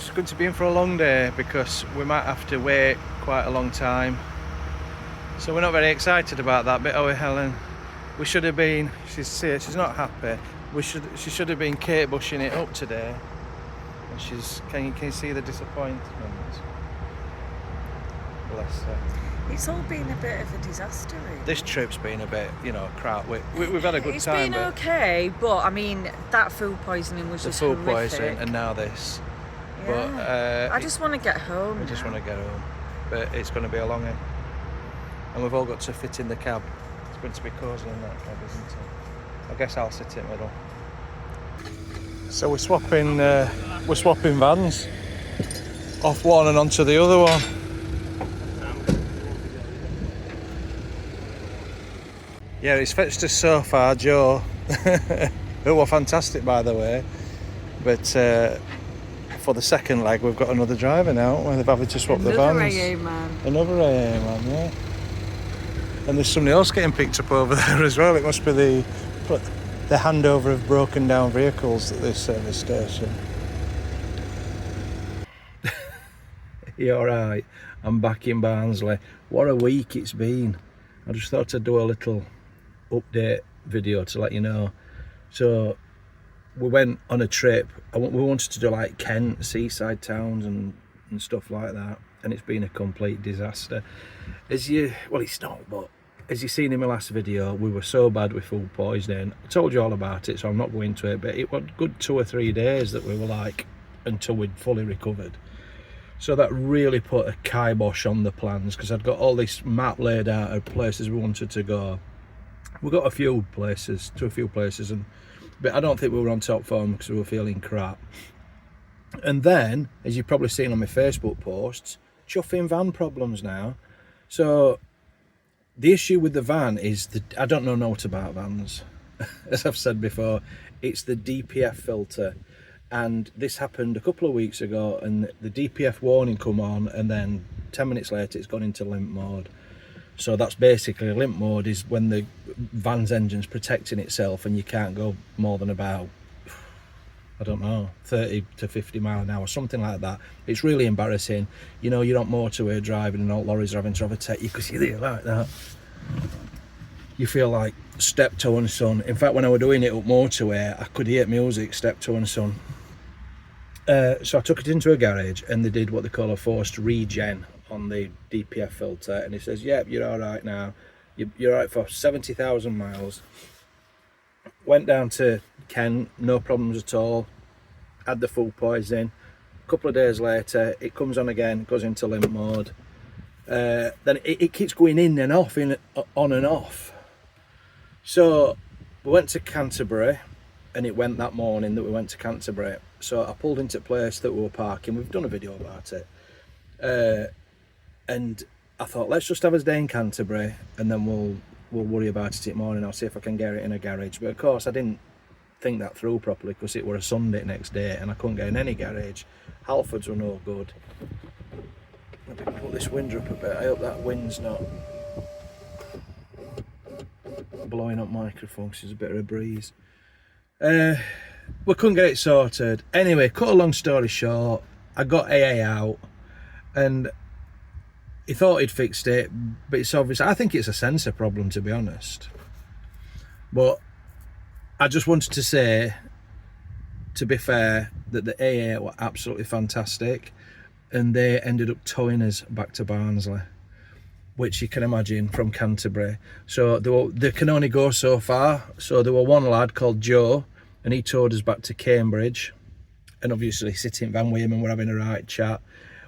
it's going to be in for a long day because we might have to wait quite a long time. So we're not very excited about that bit, are we, Helen? We should have been, she's not happy. She should have been Kate bushing it up today. And can you see the disappointment? Bless her. It's all been a bit of a disaster, really. This trip's been a bit, crap. We've had a good time. It's been okay, but I mean, that food poisoning was just horrific. The food poisoning, and now this. Yeah. But I just want to get home. I just want to get home. But it's going to be a long one. And we've all got to fit in the cab. It's going to be cosy in that cab, isn't it? I guess I'll sit in the middle. So we're swapping vans off one and onto the other one. Yeah, it's fetched us so far, Joe, who were fantastic by the way, but for the second leg we've got another driver now, where they've having to swap the vans. Another AA man. Another AA man, yeah. And there's somebody else getting picked up over there as well. It must be the handover of broken down vehicles at this service station. You alright? I'm back in Barnsley. What a week it's been. I just thought I'd do a little update video to let you know. So we went on a trip. We wanted to do like Kent, seaside towns and stuff like that, and it's been a complete disaster. Well, it's not, but as you've seen in my last video, we were so bad with food poisoning. I told you all about it, so I'm not going to it, but it was a good 2 or 3 days that we were like, until we'd fully recovered. So that really put a kibosh on the plans, because I'd got all this map laid out of places we wanted to go. We got to a few places, but I don't think we were on top form because we were feeling crap. And then, as you've probably seen on my Facebook posts, chuffing van problems now. So the issue with the van is I don't know naught about vans. As I've said before, it's the DPF filter. And this happened a couple of weeks ago, and the DPF warning come on, and then 10 minutes later it's gone into limp mode. So that's basically, limp mode is when the van's engine's protecting itself and you can't go more than about, I don't know, 30 to 50 mile an hour, something like that. It's really embarrassing. You're not motorway driving and all lorries are having to overtake you because you're there like that. You feel like Steptoe and Son. In fact, when I was doing it up motorway, I could hear music, Steptoe and Son. So I took it into a garage and they did what they call a forced regen on the DPF filter, and it says, yep, you're all right now. You're all right for 70,000 miles. Went down to Kent, no problems at all. Had the food poisoning. A couple of days later, it comes on again, goes into limp mode. Then it keeps going in and off, on and off. So we went to Canterbury, and it went that morning that we went to Canterbury. So I pulled into a place that we were parking. We've done a video about it. And I thought, let's just have a day in Canterbury, and then we'll worry about it in the morning. I'll see if I can get it in a garage. But of course, I didn't think that through properly because it were a Sunday next day, and I couldn't get in any garage. Halfords were no good. Let me put this window up a bit. I hope that wind's not blowing up microphone because there's a bit of a breeze. We couldn't get it sorted. Anyway, cut a long story short, I got AA out, and he thought he'd fixed it, but it's obvious. I think it's a sensor problem, to be honest. But I just wanted to say, to be fair, that the AA were absolutely fantastic, and they ended up towing us back to Barnsley, which you can imagine from Canterbury. So they can only go so far. So there were one lad called Joe, and he towed us back to Cambridge, and obviously sitting van with him and we're having a right chat,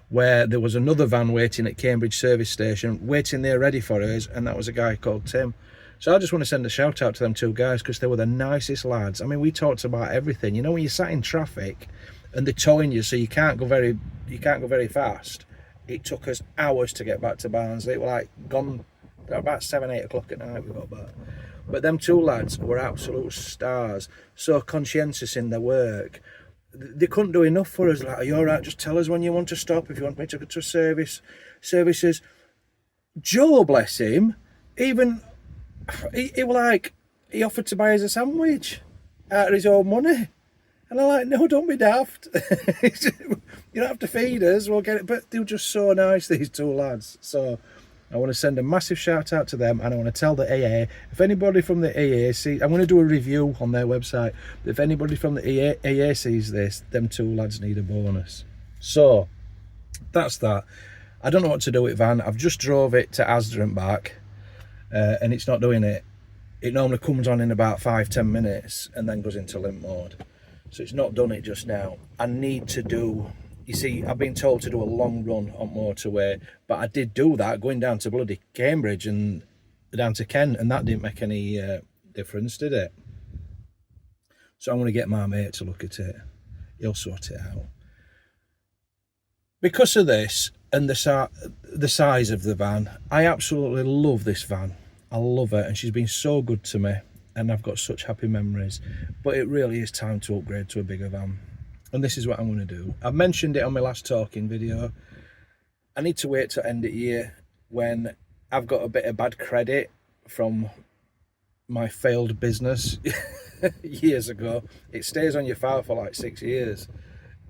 where there was another van waiting at Cambridge service station, waiting there ready for us, and that was a guy called Tim. So I just want to send a shout out to them two guys because they were the nicest lads. I mean, we talked about everything. When you're sat in traffic and they're towing you, so you can't go very fast. It took us hours to get back to Barnsley. We're like gone about 7-8 o'clock at night we got back. But them two lads were absolute stars, so conscientious in their work. They couldn't do enough for us. Like, are you all right? Just tell us when you want to stop. If you want me to go to services. Joe, bless him, even he was like, he offered to buy us a sandwich out of his own money. And I'm like, no, don't be daft. You don't have to feed us, we'll get it. But they're just so nice, these two lads. So I want to send a massive shout out to them, and I want to tell the AA, if anybody from the AA sees, I'm going to do a review on their website. If anybody from the AA sees this, them two lads need a bonus. So that's that. I don't know what to do with van. I've just drove it to Asda and back, and it's not doing it. It normally comes on in about 5-10 minutes and then goes into limp mode. So it's not done it just now. I need to do, you see, I've been told to do a long run on motorway, but I did do that going down to bloody Cambridge and down to Kent, and that didn't make any difference, did it? So I'm going to get my mate to look at it. He'll sort it out. Because of this and the size of the van, I absolutely love this van. I love her, and she's been so good to me, and I've got such happy memories. But it really is time to upgrade to a bigger van, and this is what I'm going to do. I've mentioned it on my last talking video. I need to wait till end of year when I've got a bit of bad credit from my failed business years ago. It stays on your file for like 6 years,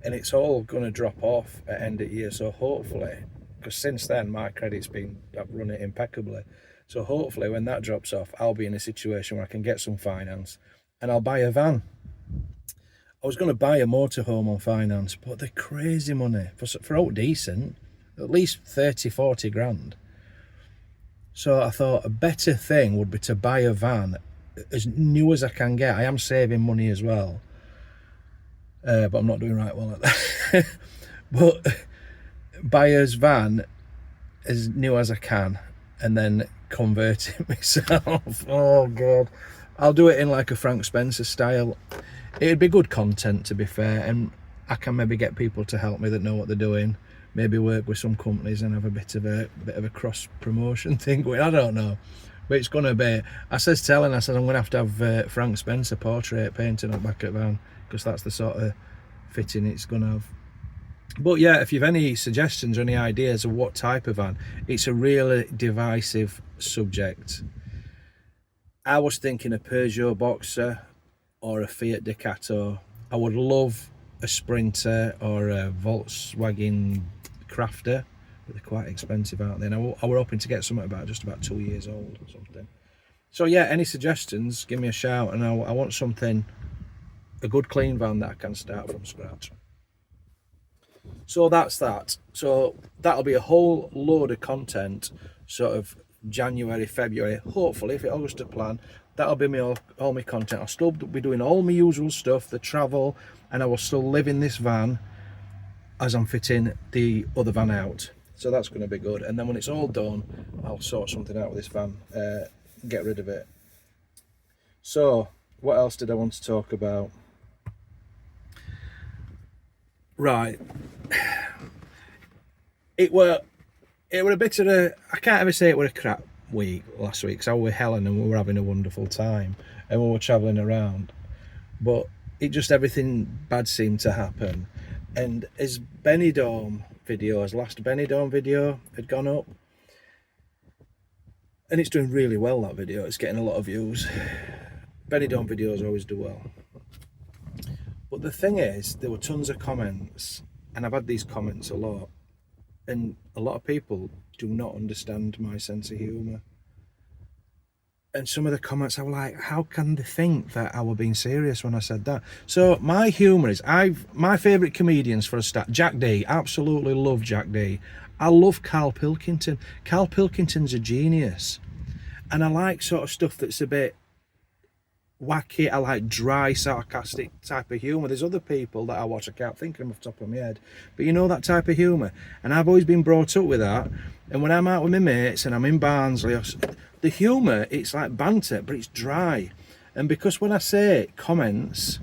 and it's all going to drop off at end of year. So hopefully, because since then my credit's been, I've run it impeccably. So hopefully when that drops off, I'll be in a situation where I can get some finance and I'll buy a van. I was going to buy a motorhome on finance, but they're crazy money. For out decent, at least 30-40 grand. So I thought a better thing would be to buy a van as new as I can get. I am saving money as well. But I'm not doing right well at that. But buyer's van as new as I can, and then convert it myself. Oh god, I'll do it in like a Frank Spencer style. It'd be good content, to be fair, and I can maybe get people to help me that know what they're doing. Maybe work with some companies and have a bit of a cross promotion thing going. I don't know, but it's gonna be. I said I'm gonna have to have Frank Spencer portrait painted on the back of the van, because that's the sort of fitting it's gonna have. But yeah, if you've any suggestions or any ideas of what type of van, it's a really divisive subject. I was thinking a Peugeot Boxer or a Fiat Ducato. I would love a Sprinter or a Volkswagen Crafter, but they're quite expensive, aren't they? And I were hoping to get something just about 2 years old or something. So yeah, any suggestions, give me a shout, and I want something, a good clean van that I can start from scratch. So that's that. So that'll be a whole load of content, sort of January, February, hopefully, if it all goes to plan. That'll be all my content. I'll still be doing all my usual stuff, the travel, and I will still live in this van as I'm fitting the other van out. So that's going to be good. And then when it's all done, I'll sort something out with this van, get rid of it. So what else did I want to talk about? Right, it were a bit of a, I can't ever say it were a crap week last week, because I was with Helen and we were having a wonderful time and we were travelling around, but it just, everything bad seemed to happen. And his Benidorm video, his last Benidorm video had gone up, and it's doing really well, that video. It's getting a lot of views. Benidorm videos always do well. But the thing is, there were tons of comments, and I've had these comments a lot, and a lot of people do not understand my sense of humour. And some of the comments, I was like, how can they think that I were being serious when I said that? So my humour is, my favourite comedians for a start, Jack D, absolutely love Jack D. I love Carl Pilkington. Carl Pilkington's a genius. And I like sort of stuff that's a bit wacky. I like dry, sarcastic type of humour. There's other people that I watch, I can't think of them off the top of my head, but you know, that type of humour. And I've always been brought up with that. And when I'm out with my mates and I'm in Barnsley, the humour, it's like banter, but it's dry. And because when I say comments,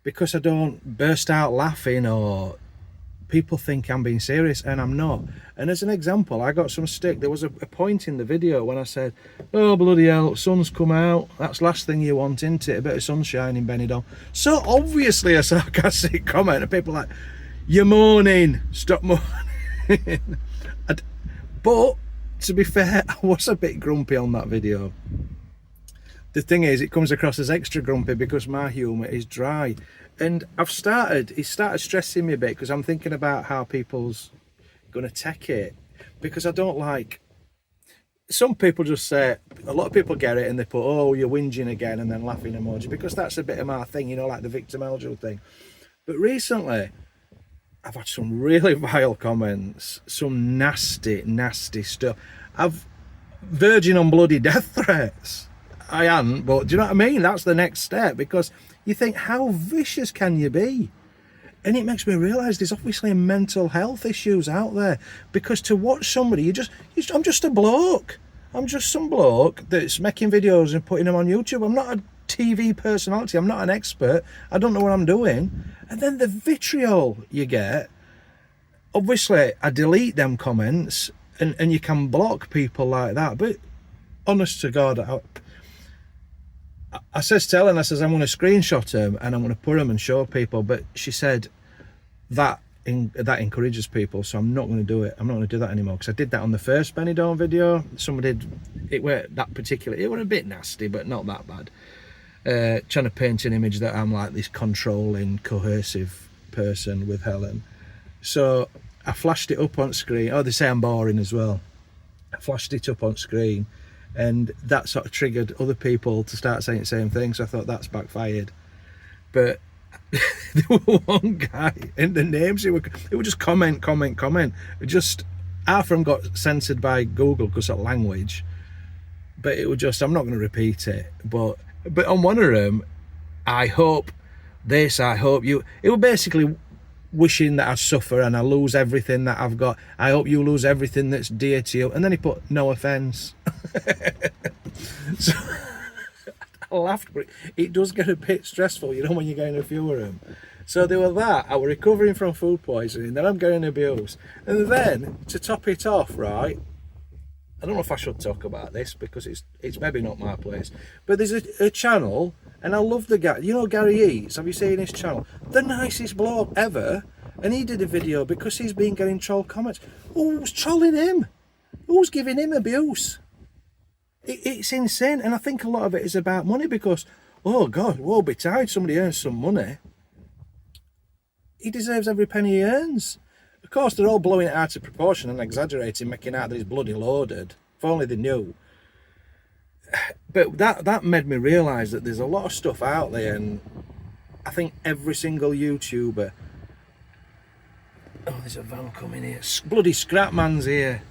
because I don't burst out laughing, or people think I'm being serious, and I'm not. And as an example, I got some stick. There was a point in the video when I said, oh bloody hell, sun's come out, that's the last thing you want, isn't it? A bit of sunshine in Benidorm. So obviously a sarcastic comment, and people are like, you're moaning, stop moaning. But to be fair, I was a bit grumpy on that video. the thing is, it comes across as extra grumpy because my humour is dry. And it started stressing me a bit because I'm thinking about how people's going to take it. Because I don't like, some people just say, a lot of people get it and they put, oh, you're whinging again, and then laughing emoji, because that's a bit of my thing, you know, like the Victor Meldrew thing. But recently, I've had some really vile comments, some nasty stuff. I've verging on bloody death threats. I hadn't, but do you know what I mean? That's the next step, because you think, how vicious can you be? And it makes me realise there's obviously mental health issues out there, because to watch somebody, I'm just a bloke. I'm just some bloke that's making videos and putting them on YouTube. I'm not a TV personality. I'm not an expert. I don't know what I'm doing. And then the vitriol you get, obviously I delete them comments, and you can block people like that. But honest to God, I says to Ellen, I says, I'm going to screenshot them and I'm going to put them and show people. But she said that encourages people, so I'm not going to do it. I'm not going to do that anymore, because I did that on the first Benidorm video. Somebody did it where that particular, it was a bit nasty, but not that bad. Trying to paint an image that I'm like this controlling, coercive person with Helen. So I flashed it up on screen. Oh, they say I'm boring as well. I flashed it up on screen, and that sort of triggered other people to start saying the same thing. So I thought, that's backfired. But there was one guy, and the names, it would just comment. Just half of them got censored by Google because of language. But it was just, I'm not going to repeat it. But on one of them, I hope this, I hope you. It was basically wishing that I suffer and I lose everything that I've got. I hope you lose everything that's dear to you. And then he put, no offence. So I laughed, but it does get a bit stressful, you know, when you're getting a few of them. So there were that. I was recovering from food poisoning, then I'm getting abused. And then, to top it off, right, I don't know if I should talk about this because it's maybe not my place, but there's a channel, and I love the guy, you know, Gary Eats, have you seen his channel? The nicest bloke ever. And he did a video because he's been getting troll comments. Who's trolling him? Who's giving him abuse? It's insane. And I think a lot of it is about money, because, oh God, woe betide, somebody earns some money. He deserves every penny he earns. Of course, they're all blowing it out of proportion and exaggerating, making out that he's bloody loaded. If only they knew. But that made me realise that there's a lot of stuff out there, and I think every single YouTuber... Oh, there's a van coming here. Bloody scrap man's here.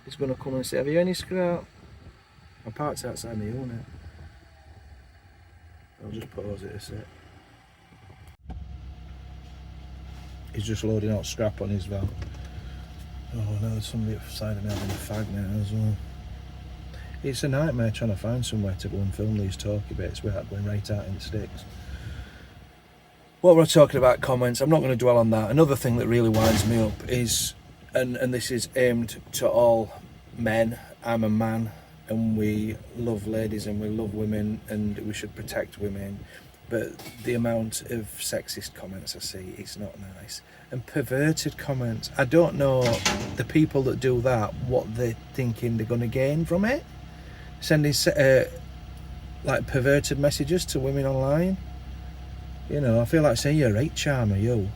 He's going to come and say, have you any scrap? I'm parked outside my unit. I'll just pause it a sec. He's just loading out scrap on his van. Oh no, there's somebody outside of me having a fag now as well. It's a nightmare trying to find somewhere to go and film these talky bits without going right out in the sticks. What we're talking about comments, I'm not going to dwell on that. Another thing that really winds me up is, and this is aimed to all men, I'm a man, and we love ladies and we love women and we should protect women, but the amount of sexist comments I see, it's not nice. And perverted comments, I don't know the people that do that, what they're thinking they're going to gain from it. Sending like perverted messages to women online. You know, I feel like saying, you're right, charmer, you.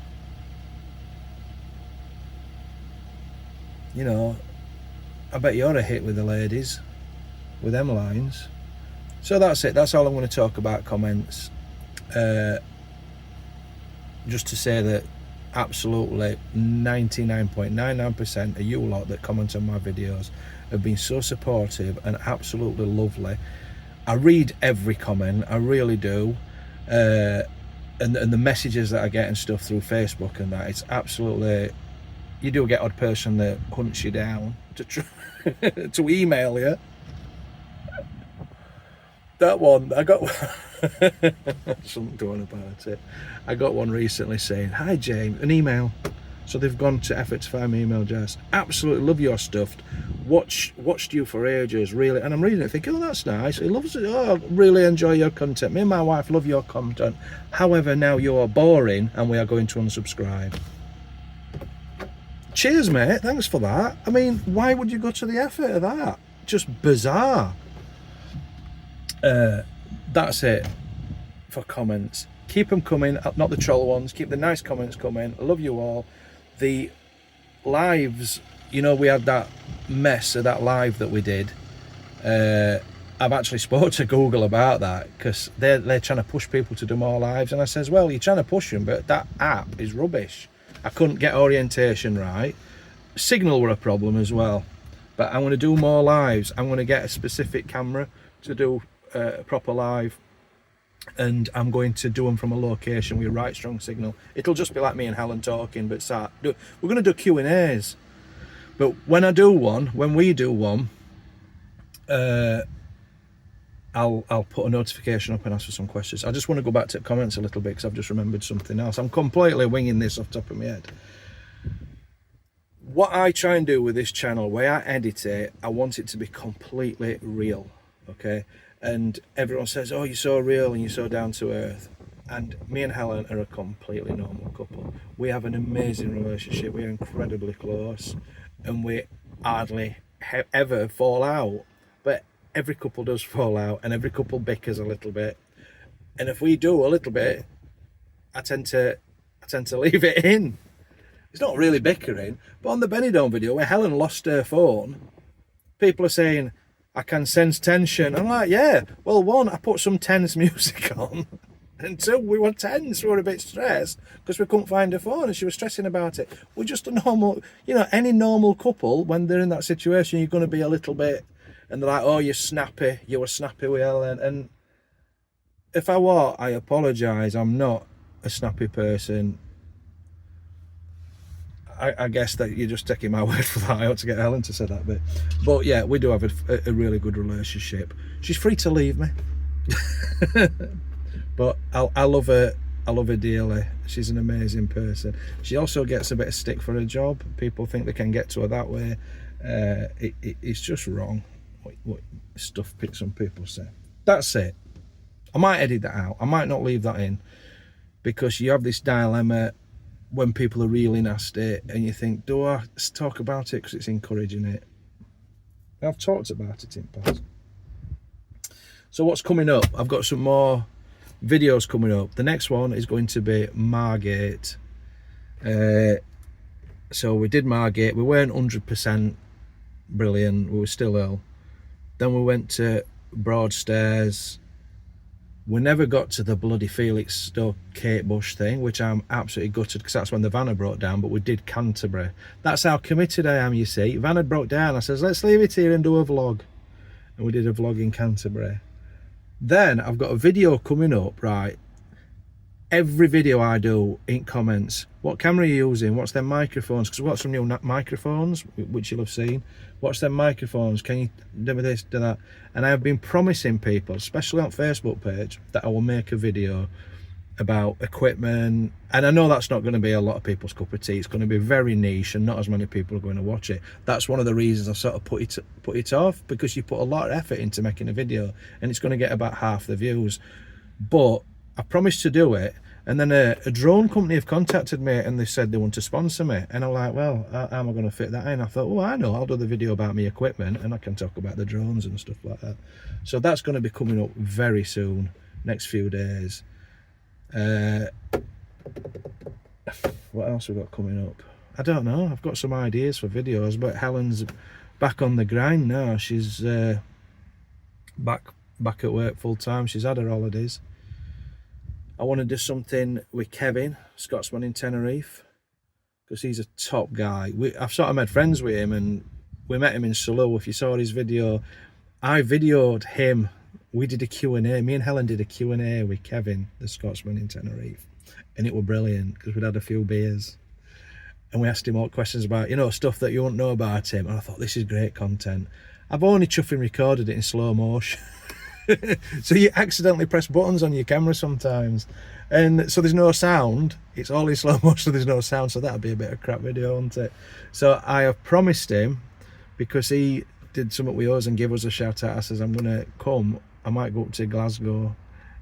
You know, I bet you're a hit with the ladies, with them lines. So that's it, that's all I'm going to talk about comments. Just to say that absolutely 99.99% of you lot that comment on my videos have been so supportive and absolutely lovely. I read every comment, I really do. And the messages that I get and stuff through Facebook and that, it's absolutely, you do get odd person that hunts you down to try, to email you. That one, I got something going about it. I got one recently saying, hi James, an email. So they've gone to effort to find my email address. Absolutely love your stuff. Watched you for ages, really. And I'm reading it thinking, oh, that's nice. He loves it. Oh, really enjoy your content. Me and my wife love your content. However, now you're boring and we are going to unsubscribe. Cheers, mate. Thanks for that. I mean, why would you go to the effort of that? Just bizarre. That's it for comments. Keep them coming, not the troll ones. Keep the nice comments coming. I love you all. The lives, you know, we had that mess of that live that we did. I've actually spoke to Google about that, because they're trying to push people to do more lives, and I says, well, you're trying to push them, but that app is rubbish. I couldn't get orientation right. Signal were a problem as well. But I'm going to do more lives. I'm going to get a specific camera to do a proper live, and I'm going to do them from a location with a right strong signal. It'll just be like me and Helen talking, but we're going to do Q&As. But when we do one, I'll put a notification up and ask for some questions. I just want to go back to comments a little bit, because I've just remembered something else. I'm completely winging this off the top of my head. What I try and do with this channel, the way I edit it, I want it to be completely real, okay? And everyone says, oh, you're so real and you're so down to earth. And me and Helen are a completely normal couple. We have an amazing relationship. We're incredibly close, and we hardly ever fall out. But every couple does fall out, and every couple bickers a little bit. And if we do a little bit, I tend to leave it in. It's not really bickering, but on the Benidorm video where Helen lost her phone, people are saying, I can sense tension. I'm like, yeah, well, one, I put some tense music on, and two, we were tense, we were a bit stressed because we couldn't find her phone and she was stressing about it. We're just a normal, you know, any normal couple, when they're in that situation, you're going to be a little bit, and they're like, oh, you're snappy, you were snappy with Helen. And if I were, I apologise, I'm not a snappy person. I guess that you're just taking my word for that. I ought to get Helen to say that bit. But yeah, we do have a really good relationship. She's free to leave me. But I love her. I love her dearly. She's an amazing person. She also gets a bit of stick for her job. People think they can get to her that way. It's just wrong. What stuff some people say. That's it. I might edit that out. I might not leave that in, because you have this dilemma when people are really nasty and you think, do I talk about it because it's encouraging it? I've talked about it in the past. So what's coming up? I've got some more videos coming up. The next one is going to be Margate. So we did Margate. We weren't 100% brilliant. We were still ill. Then we went to Broadstairs. We never got to the bloody Felix Stoke Kate Bush thing, which I'm absolutely gutted, because that's when the van had broke down. But we did Canterbury. That's how committed I am, you see. Van had broke down. I says, let's leave it here and do a vlog. And we did a vlog in Canterbury. Then I've got a video coming up, right? Every video I do in comments, what camera are you using? What's their microphones? Because we've got some new microphones, which you'll have seen. What's their microphones? Can you do this, do that? And I have been promising people, especially on Facebook page, that I will make a video about equipment. And I know that's not going to be a lot of people's cup of tea. It's going to be very niche, and not as many people are going to watch it. That's one of the reasons I sort of put it off, because you put a lot of effort into making a video, and it's going to get about half the views. But I promised to do it, and then a drone company have contacted me and they said they want to sponsor me, and I'm like, well, how am I going to fit that in? I thought, well, I know, I'll do the video about my equipment and I can talk about the drones and stuff like that. So that's going to be coming up very soon, next few days. What else we got coming up? I don't know. I've got some ideas for videos, but Helen's back on the grind now. She's back at work full time. She's had her holidays. I want to do something with Kevin, Scotsman in Tenerife, because he's a top guy. I've sort of made friends with him, and we met him in Salou. If you saw his video, I videoed him. We did a Q&A. Me and Helen did a Q&A with Kevin, the Scotsman in Tenerife, and it was brilliant because we'd had a few beers, and we asked him all questions about, you know, stuff that you wouldn't know about him. And I thought, this is great content. I've only chuffing recorded it in slow motion. So you accidentally press buttons on your camera sometimes, and so there's no sound. It's all in slow motion, so there's no sound. So that'd be a bit of a crap video, wouldn't it? So I have promised him, because he did something with us and gave us a shout out. I says, I'm gonna come. I might go up to Glasgow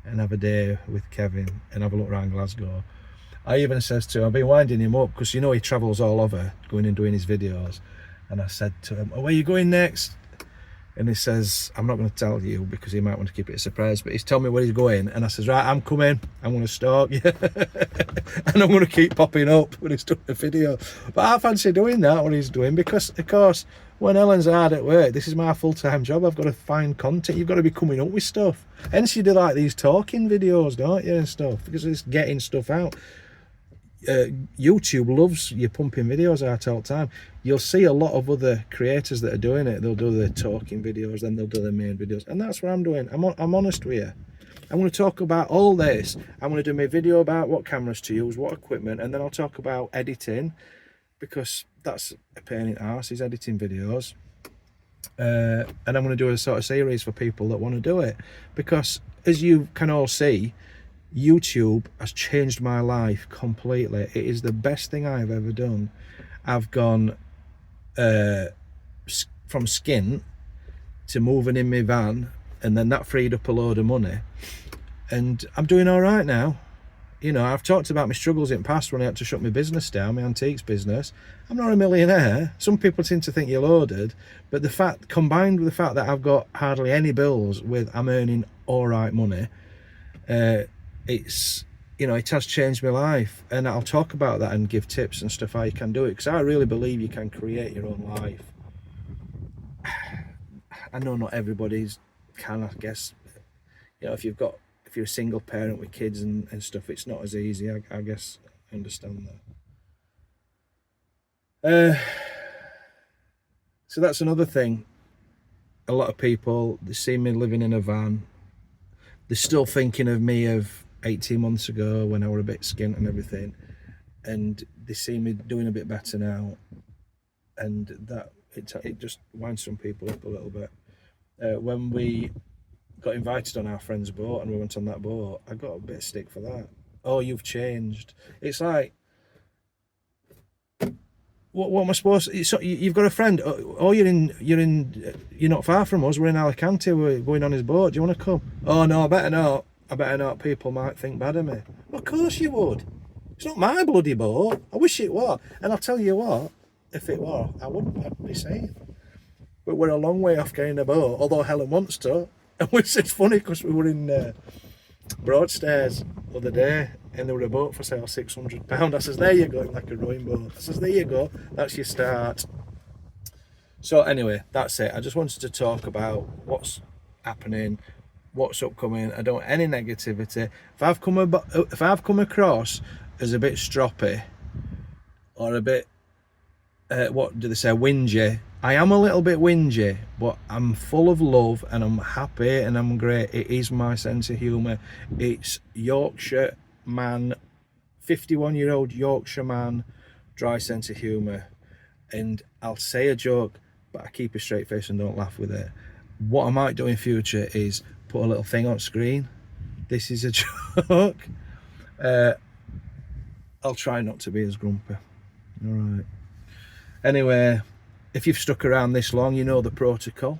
and have a day with Kevin and have a look around Glasgow. I even says to him, I've been winding him up, because you know he travels all over going and doing his videos, and I said to him, oh, where are you going next? And he says, I'm not going to tell you because he might want to keep it a surprise, but he's telling me where he's going. And I says, right, I'm coming. I'm going to stalk you. And I'm going to keep popping up when he's doing a video. But I fancy doing that, what he's doing, because, of course, when Ellen's hard at work, this is my full-time job. I've got to find content. You've got to be coming up with stuff. Hence you do like these talking videos, don't you, and stuff, because it's getting stuff out. YouTube loves you pumping videos out all the time. You'll see a lot of other creators that are doing it. They'll do the talking videos, then they'll do their main videos, and that's what I'm doing. I'm honest with you. I'm going to talk about all this. I'm going to do my video about what cameras to use, what equipment, and then I'll talk about editing, because that's a pain in the arse, is editing videos. And I'm going to do a sort of series for people that want to do it, because as you can all see, YouTube has changed my life completely. It is the best thing I've ever done. I've gone from skint to moving in my van, and then that freed up a load of money, and I'm doing all right now. You know, I've talked about my struggles in the past when I had to shut my business down, my antiques business. I'm not a millionaire. Some people seem to think you're loaded, but the fact, combined with the fact that I've got hardly any bills with I'm earning all right money, it's, you know, it has changed my life. And I'll talk about that and give tips and stuff how you can do it, because I really believe you can create your own life. I know not everybody's can, I guess. You know, if you're a single parent with kids and stuff, it's not as easy. I guess I understand that. So that's another thing. A lot of people, they see me living in a van. They're still thinking of me of 18 months ago when I were a bit skint and everything, and they see me doing a bit better now, and that it just winds some people up a little bit. When we got invited on our friend's boat and we went on that boat, I got a bit of stick for that. Oh, you've changed. It's like, what am I supposed to, so you've got a friend, oh, you're not far from us, we're in Alicante, we're going on his boat, do you want to come? Oh no, I better not, people might think bad of me. Well, of course you would. It's not my bloody boat. I wish it were. And I'll tell you what, if it were, I'd be saying. But we're a long way off getting a boat, although Helen wants to. And it's funny because we were in Broadstairs the other day, and there were a boat for sale, £600. I says, there you go, like a rowing boat. I says, there you go, that's your start. So anyway, that's it. I just wanted to talk about what's happening, what's upcoming. I don't want any negativity. If I've come across as a bit stroppy or a bit what do they say, whingy, I am a little bit whingy, but I'm full of love and I'm happy and I'm great. It is my sense of humour. It's Yorkshire man, 51-year-old Yorkshire man, dry sense of humour. And I'll say a joke, but I keep a straight face and don't laugh with it. What I might do in future is put a little thing on screen. This is a joke. I'll try not to be as grumpy. All right. Anyway, if you've stuck around this long, you know the protocol.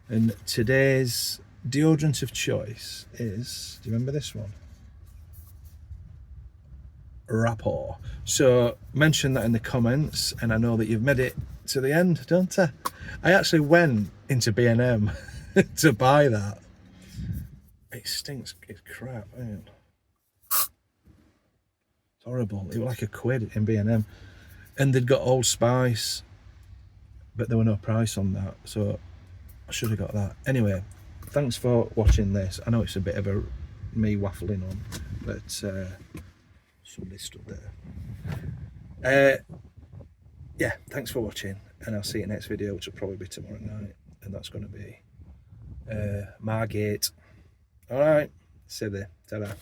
And today's deodorant of choice is, do you remember this one? Rapport. So mention that in the comments, and I know that you've made it to the end, don't I? I actually went into B&M to buy that. It stinks, it's crap, isn't it? It's horrible. It was like £1 in B&M. And they'd got Old Spice, but there were no price on that, so I should have got that. Anyway, thanks for watching this. I know it's a bit of a me waffling on, but somebody stood there. Yeah, thanks for watching, and I'll see you next video, which will probably be tomorrow night, and that's going to be Margate. All right, see you there. Ta-da.